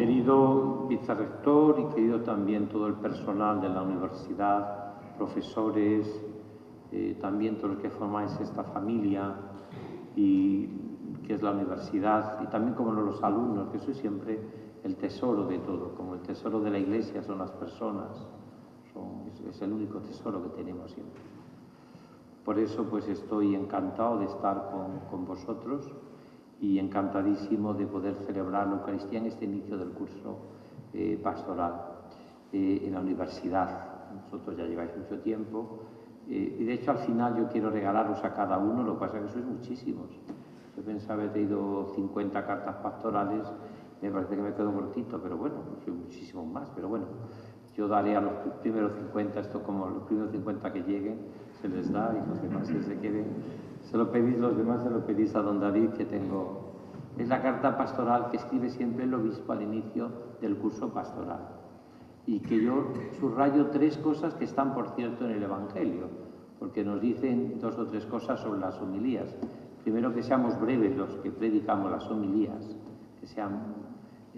Querido vicerrector y querido también todo el personal de la universidad, profesores, también todos los que formáis esta familia y que es la universidad, y también como los alumnos, que sois siempre el tesoro de todo, como el tesoro de la Iglesia son las personas, es el único tesoro que tenemos siempre. Por eso pues estoy encantado de estar con vosotros y encantadísimo de poder celebrar la Eucaristía en este inicio del curso pastoral en la universidad. Vosotros ya lleváis mucho tiempo y de hecho al final yo quiero regalaros a cada uno, lo que pasa es que sois muchísimos. Yo pensaba haber traído 50 cartas pastorales, me parece que me quedo cortito, pero bueno, soy muchísimos más, pero bueno, yo daré a los primeros 50, esto como los primeros 50 que lleguen, se les da y los demás que se queden. Se lo pedís, los demás se lo pedís a don David, que tengo. Es la carta pastoral que escribe siempre el obispo al inicio del curso pastoral. Y que yo subrayo 3 cosas que están, por cierto, en el Evangelio, porque nos dicen 2 o 3 cosas sobre las homilías. Primero, que seamos breves los que predicamos las homilías, que sean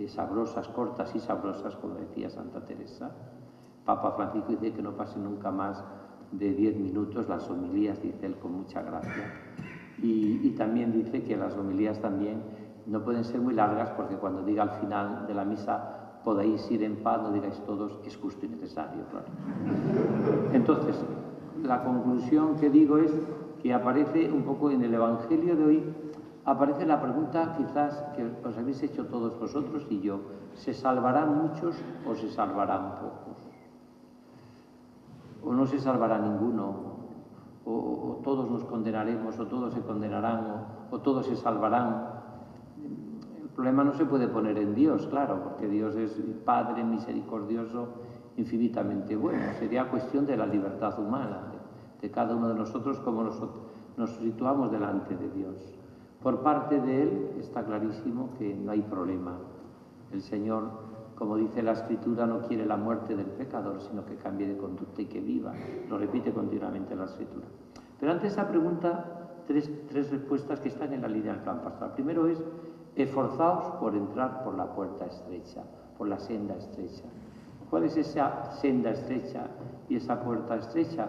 sabrosas, cortas y sabrosas, como decía Santa Teresa. Papa Francisco dice que no pase nunca más de 10 minutos las homilías, dice él con mucha gracia. Y también dice que las homilías también no pueden ser muy largas, porque cuando diga al final de la misa podéis ir en paz, no digáis todos, es justo y necesario, claro. Entonces, la conclusión que digo es que aparece un poco en el Evangelio de hoy, aparece la pregunta quizás que os habéis hecho todos vosotros y yo: ¿se salvarán muchos o se salvarán pocos? ¿O no se salvará ninguno? ¿O todos nos condenaremos, o todos se condenarán, o todos se salvarán? El problema no se puede poner en Dios, claro, porque Dios es Padre misericordioso, infinitamente bueno. Sería cuestión de la libertad humana, de cada uno de nosotros, cómo nos situamos delante de Dios. Por parte de Él está clarísimo que no hay problema. El Señor, como dice la Escritura, no quiere la muerte del pecador, sino que cambie de conducta y que viva. Lo repite continuamente la Escritura. Pero ante esa pregunta, tres respuestas que están en la línea del plan pastoral. Primero es: esforzaos por entrar por la puerta estrecha, por la senda estrecha. ¿Cuál es esa senda estrecha y esa puerta estrecha?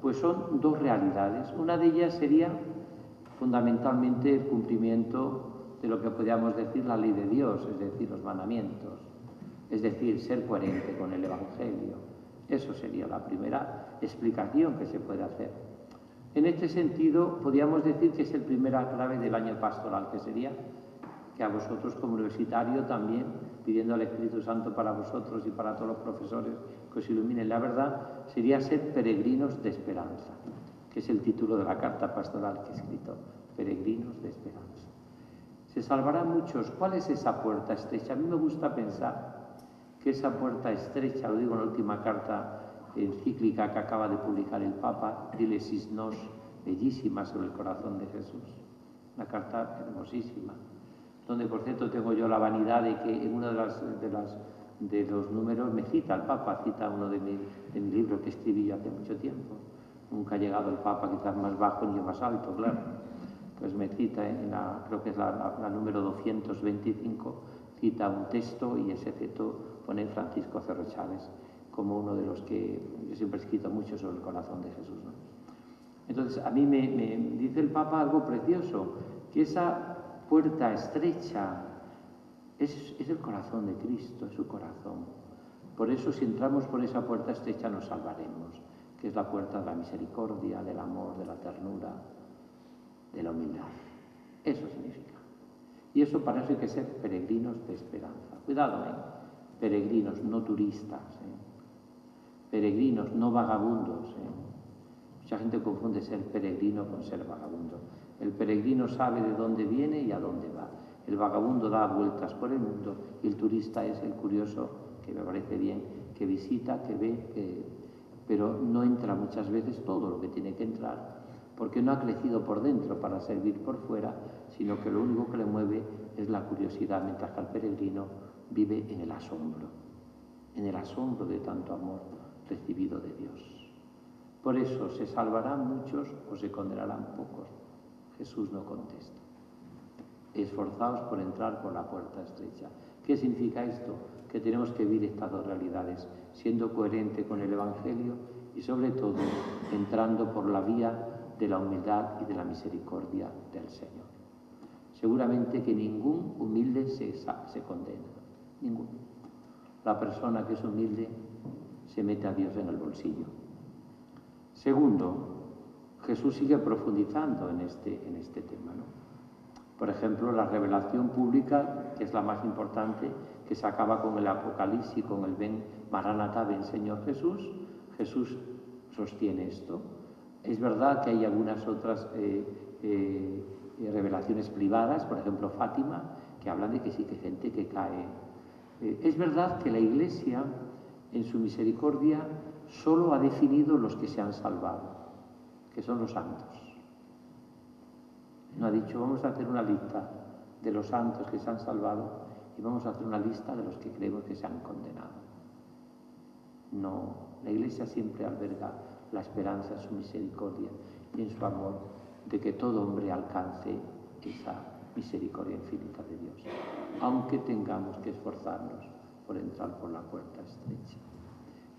Pues son 2 realidades. Una de ellas sería fundamentalmente el cumplimiento de lo que podríamos decir la ley de Dios, es decir, los mandamientos, es decir, ser coherente con el Evangelio. Eso sería la primera explicación que se puede hacer. En este sentido, podríamos decir que es la primera clave del año pastoral, que sería que a vosotros como universitario también, pidiendo al Espíritu Santo para vosotros y para todos los profesores que os iluminen la verdad, sería ser peregrinos de esperanza, que es el título de la carta pastoral que he escrito, peregrinos de esperanza. ¿Se salvarán muchos? ¿Cuál es esa puerta estrecha? A mí me gusta pensar que esa puerta estrecha, lo digo en la última carta encíclica que acaba de publicar el Papa, Dilesis Nos, bellísima, sobre el corazón de Jesús, una carta hermosísima, donde por cierto tengo yo la vanidad de que en uno de los números me cita el Papa, cita uno de mi libro que escribí yo hace mucho tiempo. Nunca ha llegado el Papa quizás más bajo ni más alto, claro. Pues me cita, creo que es la número 225, cita un texto y ese texto pone Francisco Cerro Chávez como uno de los que yo siempre he escrito mucho sobre el corazón de Jesús, ¿no? Entonces a mí me dice el Papa algo precioso, que esa puerta estrecha es el corazón de Cristo, es su corazón. Por eso si entramos por esa puerta estrecha nos salvaremos, que es la puerta de la misericordia, del amor, de la ternura, de la humildad. Eso significa. Y eso para eso hay que ser peregrinos de esperanza. Cuidado, peregrinos, no turistas, peregrinos, no vagabundos. Mucha gente confunde ser peregrino con ser vagabundo. El peregrino sabe de dónde viene y a dónde va. El vagabundo da vueltas por el mundo y el turista es el curioso, que me parece bien, que visita, que ve, pero no entra muchas veces todo lo que tiene que entrar, porque no ha crecido por dentro para servir por fuera, sino que lo único que le mueve es la curiosidad, mientras que el peregrino vive en el asombro de tanto amor recibido de Dios. Por eso, ¿se salvarán muchos o se condenarán pocos? Jesús no contesta. Esforzaos por entrar por la puerta estrecha. ¿Qué significa esto? Que tenemos que vivir estas dos realidades, siendo coherente con el Evangelio y sobre todo entrando por la vía de la humildad y de la misericordia del Señor. Seguramente que ningún humilde se condena, ninguno. La persona que es humilde se mete a Dios en el bolsillo. Segundo, Jesús sigue profundizando en este tema, ¿no? Por ejemplo, la revelación pública, que es la más importante, que se acaba con el Apocalipsis, con el ven, Maranatá, ven Señor Jesús. Jesús sostiene esto. Es verdad que hay algunas otras revelaciones privadas, por ejemplo Fátima, que hablan de que sí que hay gente que cae. Es verdad que la Iglesia, en su misericordia, solo ha definido los que se han salvado, que son los santos. No ha dicho, vamos a hacer una lista de los santos que se han salvado y vamos a hacer una lista de los que creemos que se han condenado. No, la Iglesia siempre alberga la esperanza en su misericordia y en su amor de que todo hombre alcance esa misericordia infinita de Dios, aunque tengamos que esforzarnos por entrar por la puerta estrecha.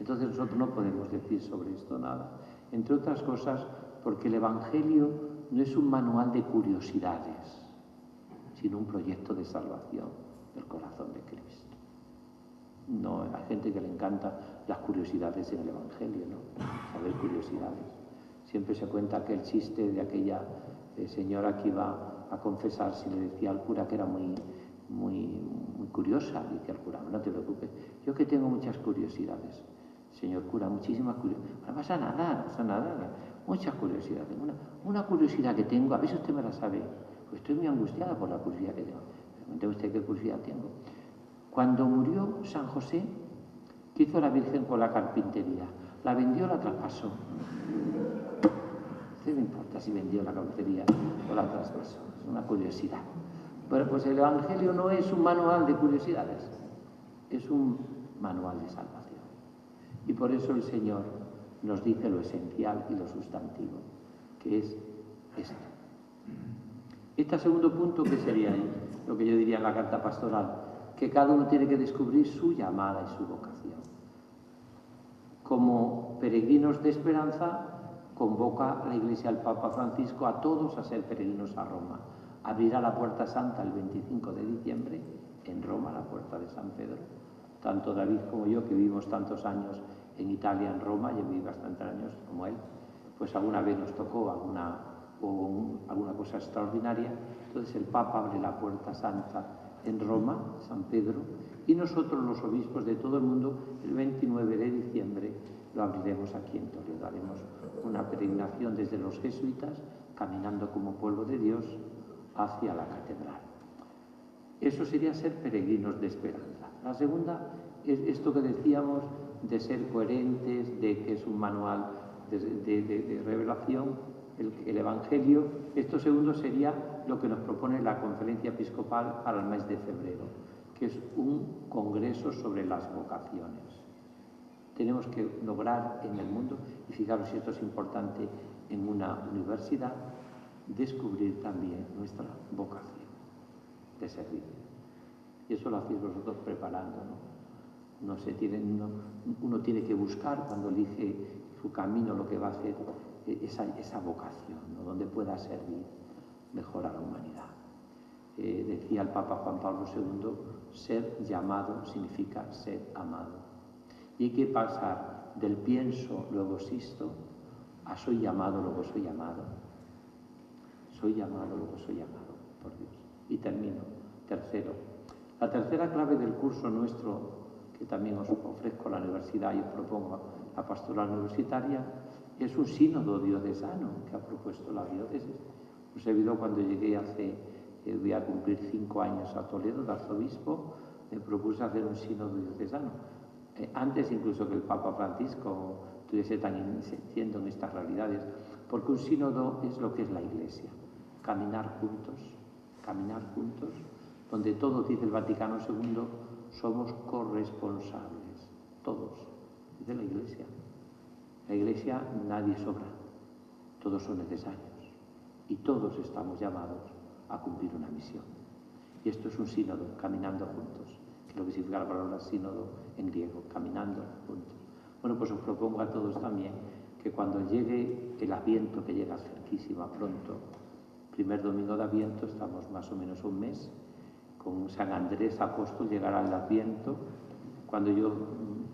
Entonces nosotros no podemos decir sobre esto nada, entre otras cosas porque el Evangelio no es un manual de curiosidades, sino un proyecto de salvación del corazón de Cristo. No, hay gente que le encanta las curiosidades en el Evangelio, ¿no? Saber curiosidades. Siempre se cuenta aquel chiste de aquella señora que iba a confesarse y le decía al cura que era muy curiosa. Dice al cura, no te preocupes, yo que tengo muchas curiosidades. Señor cura, muchísimas curiosidades. No pasa nada, muchas curiosidades. Una curiosidad que tengo, a ver si usted me la sabe, pues estoy muy angustiada por la curiosidad que tengo. Pregunte usted qué curiosidad tengo. Cuando murió San José, ¿qué hizo la Virgen con la carpintería? ¿La vendió o la traspasó? ¿Qué me importa si vendió la carpintería o la traspasó? Es una curiosidad. Pero pues el Evangelio no es un manual de curiosidades, es un manual de salvación. Y por eso el Señor nos dice lo esencial y lo sustantivo, que es esto. Este segundo punto, que sería lo que yo diría en la carta pastoral, que cada uno tiene que descubrir su llamada y su vocación. Como peregrinos de esperanza, convoca la Iglesia al Papa Francisco a todos a ser peregrinos a Roma. Abrirá la Puerta Santa el 25 de diciembre en Roma, la Puerta de San Pedro. Tanto David como yo, que vivimos tantos años en Italia, en Roma, yo viví bastantes años como él, pues alguna vez nos tocó alguna cosa extraordinaria. Entonces el Papa abre la Puerta Santa en Roma, San Pedro, y nosotros los obispos de todo el mundo el 29 de diciembre lo abriremos aquí en Toledo. Haremos una peregrinación desde los jesuitas, caminando como pueblo de Dios hacia la catedral. Eso sería ser peregrinos de esperanza. La segunda es esto que decíamos de ser coherentes, de que es un manual de revelación, el Evangelio. Esto segundo sería lo que nos propone la Conferencia Episcopal para el mes de febrero, que es un congreso sobre las vocaciones. Tenemos que lograr en el mundo, y fijaros si esto es importante en una universidad, descubrir también nuestra vocación de servicio. Y eso lo hacéis vosotros preparando, ¿no? Uno tiene que buscar cuando elige su camino lo que va a hacer, esa vocación, ¿no? Donde pueda servir mejor a la humanidad. Decía el Papa Juan Pablo II, ser llamado significa ser amado. Y hay que pasar del pienso, luego existo, a soy llamado, luego soy amado. Soy llamado, luego soy amado por Dios. Y termino. Tercero. La tercera clave del curso nuestro, que también os ofrezco a la universidad y os propongo la pastoral universitaria, es un sínodo diocesano que ha propuesto la diócesis. Os he visto cuando llegué voy a cumplir 5 años a Toledo, de arzobispo, me propuse hacer un sínodo diocesano. Antes incluso que el Papa Francisco estuviese tan insistiendo en estas realidades, porque un sínodo es lo que es la Iglesia, caminar juntos, donde todos, dice el Vaticano II, somos corresponsables, todos, dice la Iglesia. La Iglesia nadie sobra, todos son necesarios y todos estamos llamados a cumplir una misión. Y esto es un sínodo, caminando juntos. lo que significa la palabra sínodo en griego, caminando, punto. Bueno, pues os propongo a todos también que cuando llegue el Adviento, que llega cerquísima pronto, primer domingo de Adviento, estamos más o menos un mes, con San Andrés Apóstol llegará el Adviento. Cuando yo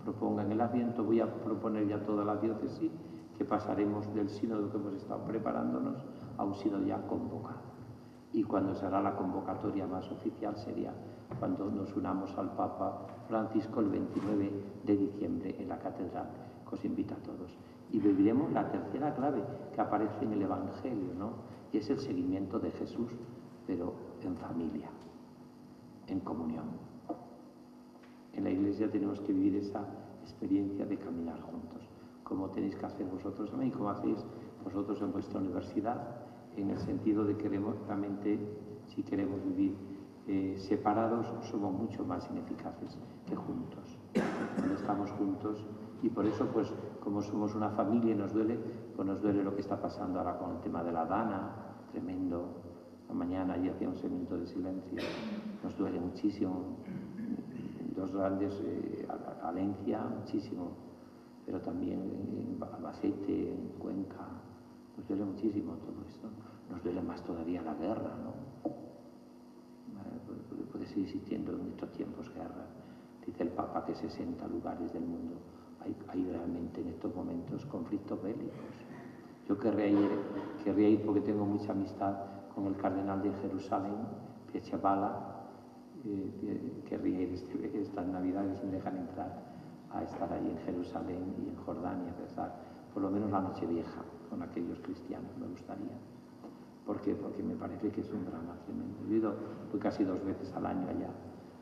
proponga en el Adviento, voy a proponer ya toda la diócesis que pasaremos del sínodo que hemos estado preparándonos a un sínodo ya convocado. Y cuando será la convocatoria más oficial sería cuando nos unamos al Papa Francisco el 29 de diciembre en la catedral, que os invito a todos. Y viviremos la tercera clave que aparece en el Evangelio, ¿no? Y es el seguimiento de Jesús, pero en familia, en comunión. En la Iglesia tenemos que vivir esa experiencia de caminar juntos, como tenéis que hacer vosotros también, como hacéis vosotros en vuestra universidad, en el sentido de que realmente, si queremos vivir separados, somos mucho más ineficaces que juntos. Cuando estamos juntos, y por eso, pues, como somos una familia y nos duele, pues nos duele lo que está pasando ahora con el tema de la Dana, tremendo. La mañana allí hacíamos un minuto de silencio, nos duele muchísimo. Dos grandes, Valencia, muchísimo, pero también en Albacete, en Cuenca, nos duele muchísimo todo esto. Nos duele más todavía la guerra, ¿no? Puede seguir existiendo en estos tiempos guerra. Dice el Papa que 60 lugares del mundo hay realmente en estos momentos conflictos bélicos. Yo querría ir porque tengo mucha amistad con el cardenal de Jerusalén, Pietchavala. Querría ir estas navidades si me dejan entrar a estar ahí en Jerusalén y en Jordania, a rezar por lo menos la Nochevieja con aquellos cristianos, me gustaría. ¿Por qué? Porque me parece que es un drama tremendo. He ido casi 2 veces al año allá,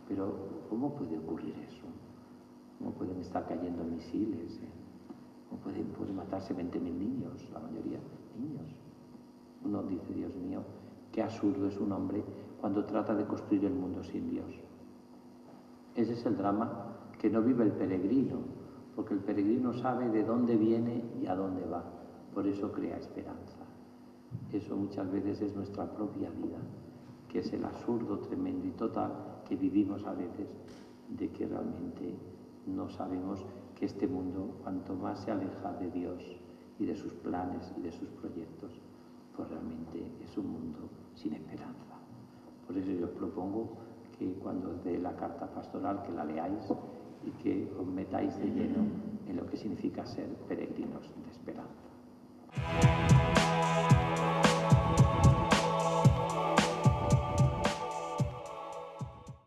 pero ¿cómo puede ocurrir eso? ¿Cómo pueden estar cayendo misiles? ¿Cómo pueden matarse 20.000 niños, la mayoría niños? Uno dice, Dios mío, qué absurdo es un hombre cuando trata de construir el mundo sin Dios. Ese es el drama que no vive el peregrino, porque el peregrino sabe de dónde viene y a dónde va, por eso crea esperanza. Eso muchas veces es nuestra propia vida, que es el absurdo tremendo y total que vivimos a veces, de que realmente no sabemos que este mundo, cuanto más se aleja de Dios y de sus planes y de sus proyectos, pues realmente es un mundo sin esperanza. Por eso yo os propongo que cuando os dé la carta pastoral, que la leáis y que os metáis de lleno en lo que significa ser peregrinos de esperanza.